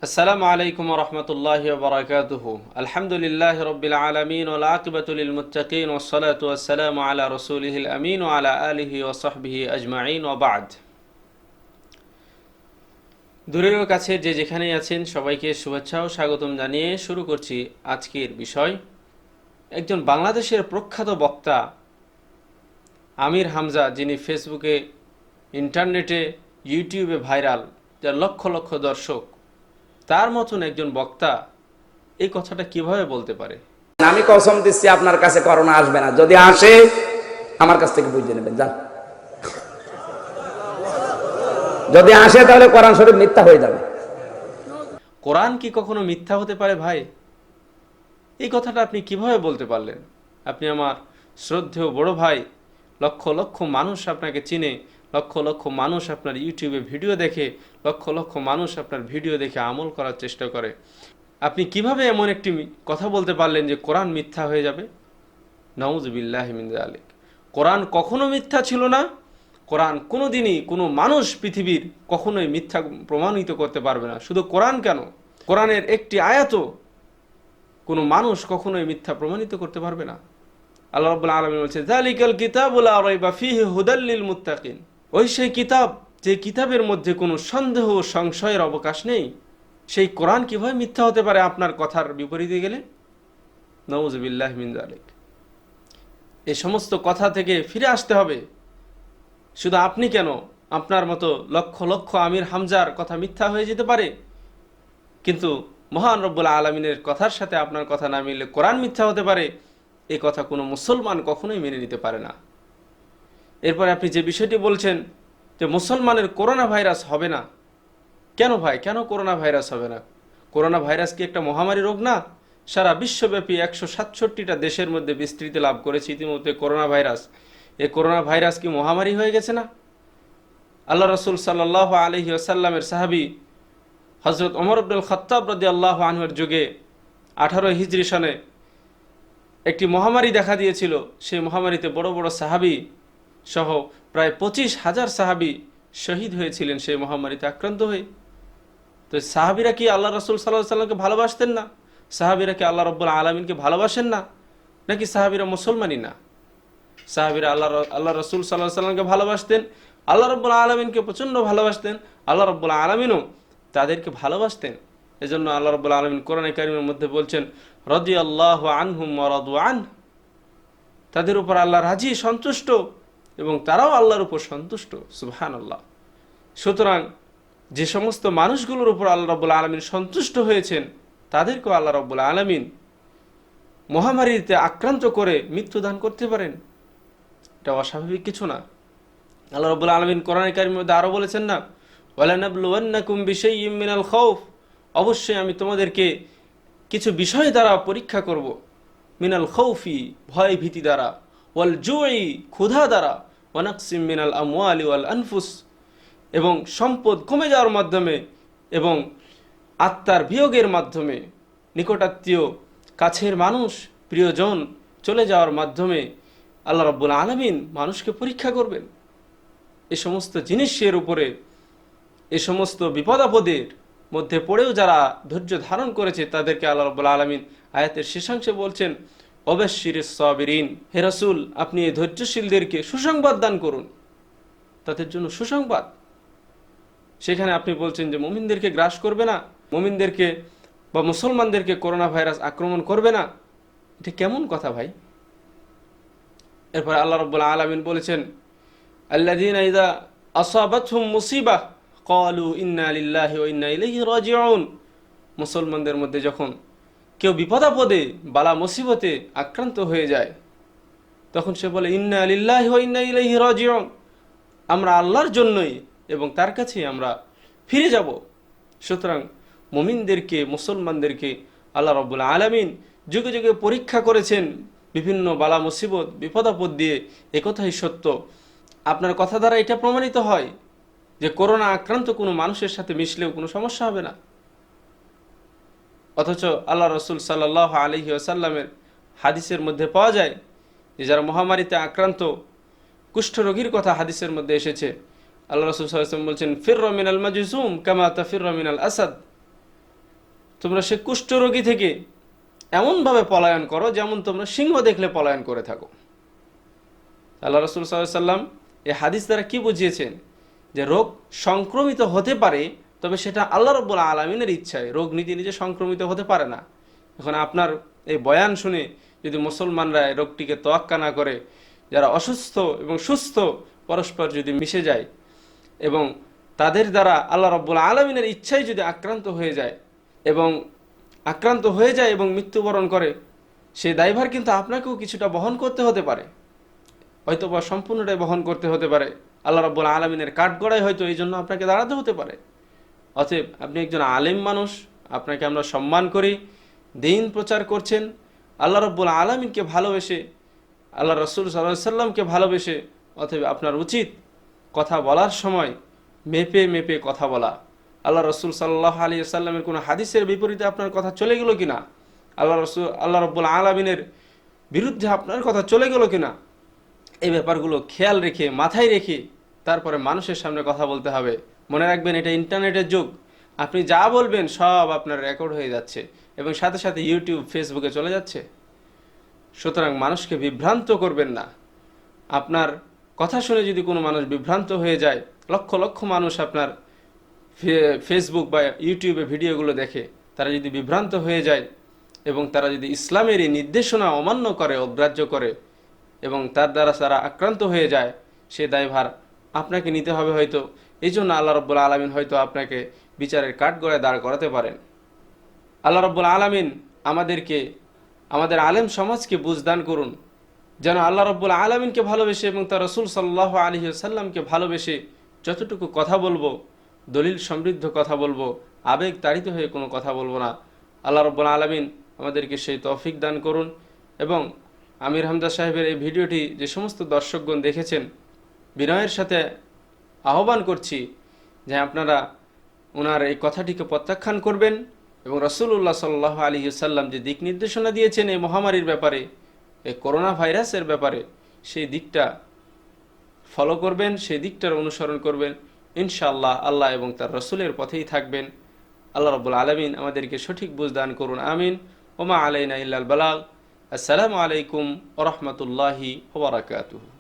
আসসালামু আলাইকুম ওয়া রাহমাতুল্লাহি ওয়া বারাকাতুহু। আলহামদুলিল্লাহি রাব্বিল আলামিন ওয়াল আকিবাতু লিল মুত্তাকিন ওয়াস সালাতু ওয়াস সালামু আলা রাসূলিহিল আমিন ওয়া আলা আলিহি ওয়া সাহবিহি আজমাইন ওয়া বা'দ। দূরের ও কাছের যে যেখানেই আছেন সবাইকে শুভেচ্ছা ও স্বাগতম জানিয়ে শুরু করছি আজকের বিষয়। একজন বাংলাদেশের প্রখ্যাত বক্তা আমির হামজা, যিনি ফেসবুকে, ইন্টারনেটে, ইউটিউবে ভাইরাল, যার লক্ষ লক্ষ দর্শক, তার মতন একজন বক্তা এই কথাটা কিভাবে বলতে পারে? আমি কসম দিচ্ছি আপনার কাছে করোনা আসবে না। যদি আসে আমার কাছ থেকে বুঝে নেবেন, যান। যদি আসে তাহলে কোরআন শরীফ মিথ্যা হয়ে যাবে। কোরআন কি কখনো মিথ্যা হতে পারে ভাই? এই কথাটা আপনি কিভাবে বলতে পারলেন? আপনি আমার শ্রদ্ধেয় বড় ভাই, লক্ষ লক্ষ মানুষ আপনাকে চিনে, লক্ষ লক্ষ মানুষ আপনার ইউটিউবে ভিডিও দেখে, লক্ষ লক্ষ মানুষ আপনার ভিডিও দেখে আমল করার চেষ্টা করে। আপনি কিভাবে এমন একটি কথা বলতে পারলেন যে কোরআন মিথ্যা হয়ে যাবে? নাউযুবিল্লাহি মিন যালিক। কোরআন কখনো মিথ্যা ছিল না। কোরআন কোনো দিনই কোনো মানুষ পৃথিবীর কখনোই মিথ্যা প্রমাণিত করতে পারবে না। শুধু কোরআন কেন, কোরআনের একটি আয়াতও কোনো মানুষ কখনোই মিথ্যা প্রমাণিত করতে পারবে না। আল্লাহ রাব্বুল আলামিন বলছে, যালিকাল কিতাবু লা রাইবা ফীহি হুদাল লিল মুত্তাকিন। ওই সেই কিতাব, যে কিতাবের মধ্যে কোনো সন্দেহ ও সংশয়ের অবকাশ নেই। সেই কোরআন কিভাবে মিথ্যা হতে পারে আপনার কথার বিপরীতে গেলে? নাউযুবিল্লাহি মিন যালিক। এই সমস্ত কথা থেকে ফিরে আসতে হবে। শুধু আপনি কেন, আপনার মতো লক্ষ লক্ষ আমির হামজার কথা মিথ্যা হয়ে যেতে পারে, কিন্তু মহান রব্বুল আলামিনের কথার সাথে আপনার কথা না মিললে কোরআন মিথ্যা হতে পারে, এই কথা কোনো মুসলমান কখনোই মেনে নিতে পারে না। এরপরে আপনি যে বিষয়টি বলছেন যে মুসলমানের করোনা ভাইরাস হবে না, কেন ভাই, কেন করোনা ভাইরাস হবে না? করোনা ভাইরাস কি একটা মহামারী রোগ না? সারা বিশ্বব্যাপী 167টা দেশের মধ্যে বিস্তৃতি লাভ করেছে ইতিমধ্যে করোনা ভাইরাস। এই করোনা ভাইরাস কি মহামারী হয়ে গেছে না? আল্লাহ রাসূল সাল্লাল্লাহু আলাইহি ওয়াসাল্লামের সাহাবী হযরত ওমর ইবনুল খাত্তাব রাদিয়াল্লাহু আনহুর যুগে 18 হিজরি সনে একটি মহামারী দেখা দিয়েছিল। সেই মহামারীতে বড় বড় সাহাবী সহ প্রায় 25,000 সাহাবী শহীদ হয়েছিলেন সেই মহামারীতে আক্রান্ত হয়ে। তো সাহাবীরা কি আল্লাহ রাসূল সাল্লাল্লাহু আলাইহি ওয়াসাল্লামকে ভালোবাসতেন না? সাহাবীরা কি আল্লাহ রাব্বুল আলামিনকে ভালোবাসেন না? নাকি সাহাবীরা মুসলমানই না? সাহাবীরা আল্লাহ রাসূল সাল্লাল্লাহু আলাইহি ওয়াসাল্লামকে ভালোবাসতেন, আল্লাহ রাব্বুল আলামিনকে প্রচণ্ড ভালোবাসতেন, আল্লাহ রাব্বুল আলামিনও তাদেরকে ভালোবাসতেন। এজন্য আল্লাহ রাব্বুল আলামিন কোরআনে কারীমের মধ্যে বলছেন, রাদিয়াল্লাহু আনহুম ওয়া রাদু আনহু। তাদের উপর আল্লাহ রাজি, সন্তুষ্ট, এবং তারাও আল্লাহর উপর সন্তুষ্ট। সুবহানাল্লাহ। সুতরাং যে সমস্ত মানুষগুলোর উপর আল্লাহ রাব্বুল আলামিন সন্তুষ্ট হয়েছেন, তাদেরকেও আল্লাহ রাব্বুল আলামিন মহামারীতে আক্রান্ত করে মৃত্যুদান করতে পারেন। এটা অস্বাভাবিক কিছু না। আল্লাহ রাব্বুল আলামিন কোরআনে কারীমের মধ্যে আরো বলেছেন না, ওয়ালানাবলুওয়ান্নাকুম বিশাইইম মিনাল খাউফ। অবশ্যই আমি তোমাদেরকে কিছু বিষয় দ্বারা পরীক্ষা করব। মিনাল খাউফি, ভয় ভীতি দ্বারা, ওয়াল জুই, ক্ষুধা দ্বারা, ওয়া নাকসিম মিনাল আমওয়ালি ওয়াল আনফুস, এবং সম্পদ কমে যাওয়ার মাধ্যমে এবং আত্মার বিয়োগের মাধ্যমে, নিকটাত্মীয়, কাছের মানুষ, প্রিয়জন চলে যাওয়ার মাধ্যমে আল্লাহ রাব্বুল আলামিন মানুষকে পরীক্ষা করবেন। এই সমস্ত জিনিসের উপরে, এই সমস্ত বিপদ আপদের মধ্যে পড়েও যারা ধৈর্য ধারণ করেছে তাদেরকে আল্লাহ রাব্বুল আলামিন আয়াতের শেষাংশে বলছেন, ওয়াবাশশিরিস সাবিরিন। হে রাসূল, আপনি এই ধৈর্যশীলদেরকে সুসংবাদ দান করুন, তাদের জন্য সুসংবাদ। সেখানে আপনি বলছেন যে মুমিনদেরকে গ্রাস করবে না, মুমিনদেরকে বা মুসলমানদেরকে করোনা ভাইরাস আক্রমণ করবে না। এটা কেমন কথা ভাই? এরপর আল্লাহ রাব্বুল আলামিন বলেছেন, আল্লাযীনা ইযা আসাবাতহুম মুসিবাহ ক্বালু ইন্না লিল্লাহি ওয়া ইন্না ইলাইহি রাজিউন। মুসলমানদের মধ্যে যখন কেউ বিপদাপদে, বালা মুসিবতে আক্রান্ত হয়ে যায়, তখন সে বলে ইন্না লিল্লাহি ওয়া ইন্না ইলাইহি রাজিউন। আমরা আল্লাহর জন্যই এবং তার কাছেই আমরা ফিরে যাব। সুতরাং মুমিনদেরকে, মুসলমানদেরকে আল্লাহ রাব্বুল আলামিন যুগে যুগে পরীক্ষা করেছেন বিভিন্ন বালা মুসিবত, বিপদাপদ দিয়ে। একথাই সত্য। আপনার কথা দ্বারা এটা প্রমাণিত হয় যে করোনা আক্রান্ত কোনো মানুষের সাথে মিশলেও কোনো সমস্যা হবে না। অথচ আল্লাহ রাসূল সাল্লাল্লাহু আলাইহি ওয়াসাল্লামের হাদিসের মধ্যে পাওয়া যায় যে যারা মহামারীতে আক্রান্ত, কুষ্ঠরোগীর কথা হাদিসের মধ্যে এসেছে, আল্লাহ রাসূল সাল্লাল্লাহু আলাইহি ওয়াসাল্লাম বলছেন, ফিররা মিনাল মাজজুম কামা তাফিররা মিনাল আসাদ। তোমরা সে কুষ্ঠরোগী থেকে এমনভাবে পলায়ন করো যেমন তোমরা সিংহ দেখলে পলায়ন করে থাকো। আল্লাহ রাসূল সাল্লাল্লাহু আলাইহি সাল্লাম এই হাদিস দ্বারা কি বুঝিয়েছেন? যে রোগ সংক্রমিত হতে পারে, তবে সেটা আল্লাহ রাব্বুল আলামিনের ইচ্ছায়। রোগ নিজে নিজে সংক্রমিত হতে পারে না। এখন আপনার এই বয়ান শুনে যদি মুসলমানরা এই রোগটিকে তোয়াক্কা না করে, যারা অসুস্থ এবং সুস্থ পরস্পর যদি মিশে যায় এবং তাদের দ্বারা আল্লাহ রাব্বুল আলামিনের ইচ্ছায় যদি আক্রান্ত হয়ে যায় এবং মৃত্যুবরণ করে, সেই দায়ভার কিন্তু আপনাকেও কিছুটা বহন করতে হতে পারে, হয়তো বা সম্পূর্ণটাই বহন করতে হতে পারে। আল্লাহ রাব্বুল আলামিনের কাঠগড়ায় হয়তো এই জন্য আপনাকে দাঁড়াতে হতে পারে। অতএব আপনি একজন আলেম মানুষ, আপনাকে আমরা সম্মান করি, দ্বীন প্রচার করছেন, আল্লাহ রাব্বুল আলামিনকে ভালোবেসে, আল্লাহ রাসূল সাল্লাল্লাহু আলাইহি সাল্লামকে ভালোবেসে। অতএব আপনার উচিত কথা বলার সময় মেপে মেপে কথা বলা। আল্লাহ রাসূল সাল্লাল্লাহু আলাইহি সাল্লামের কোনো হাদিসের বিপরীতে আপনার কথা চলে গেল কিনা, আল্লাহ রাব্বুল আলামিনের বিরুদ্ধে আপনার কথা চলে গেল কিনা, এই ব্যাপারগুলো খেয়াল রেখে, মাথায় রেখে তারপরে মানুষের সামনে কথা বলতে হবে। মনে রাখবেন, এটা ইন্টারনেটের যুগ। আপনি যা বলবেন সব আপনার রেকর্ড হয়ে যাচ্ছে এবং সাথে সাথে ইউটিউব, ফেসবুকে চলে যাচ্ছে। সুতরাং মানুষকে বিভ্রান্ত করবেন না। আপনার কথা শুনে যদি কোনো মানুষ বিভ্রান্ত হয়ে যায়, লক্ষ লক্ষ মানুষ আপনার ফেসবুক বা ইউটিউবে ভিডিওগুলো দেখে, তারা যদি বিভ্রান্ত হয়ে যায় এবং তারা যদি ইসলামের এই নির্দেশনা অমান্য করে, অগ্রাহ্য করে এবং তার দ্বারা তারা আক্রান্ত হয়ে যায়, সে দায়ভার আপনাকে নিতে হবে হয়তো। এই জন্য আল্লাহ রাব্বুল আলামিন হয়তো আপনাকে বিচারের কাঠগড়ায় দাঁড় করাতে পারেন। আল্লাহ রাব্বুল আলামিন আমাদেরকে, আমাদের আলেম সমাজকে বুঝদান করুন, যেন আল্লাহ রাব্বুল আলামিনকে ভালোবেসে এবং তার রাসূল সাল্লাল্লাহু আলাইহি ওয়াসাল্লামকে ভালোবেসে যতটুকু কথা বলবো, দলিল সমৃদ্ধ কথা বলবো, আবেগ তাড়িত হয়ে কোনো কথা বলবো না। আল্লাহ রাব্বুল আলামিন আমাদেরকে সেই তৌফিক দান করুন। এবং আমির হামজা সাহেবের এই ভিডিওটি যে সমস্ত দর্শকগণ দেখেছেন, বিনয়ের সাথে আহ্বান করছি যে আপনারা ওনার এই কথাটিকে প্রত্যাখ্যান করবেন এবং রাসূলুল্লাহ সাল্লাল্লাহু আলাইহি ওয়াসাল্লাম যে দিক নির্দেশনা দিয়েছেন এই মহামারীর ব্যাপারে, এই করোনা ভাইরাসের ব্যাপারে, সেই দিকটা ফলো করবেন, সেই দিকটার অনুসরণ করবেন। ইনশাআল্লাহ আল্লাহ এবং তার রাসূলের পথেই থাকবেন। আল্লাহ রাব্বুল আলামিন আমাদেরকে সঠিক বুঝ দান করুন। আমিন। ওমা আলাইনা ইল্লাল বালাগ। আসসালামু আলাইকুম ওয়া রাহমাতুল্লাহি ওয়া বারাকাতুহু।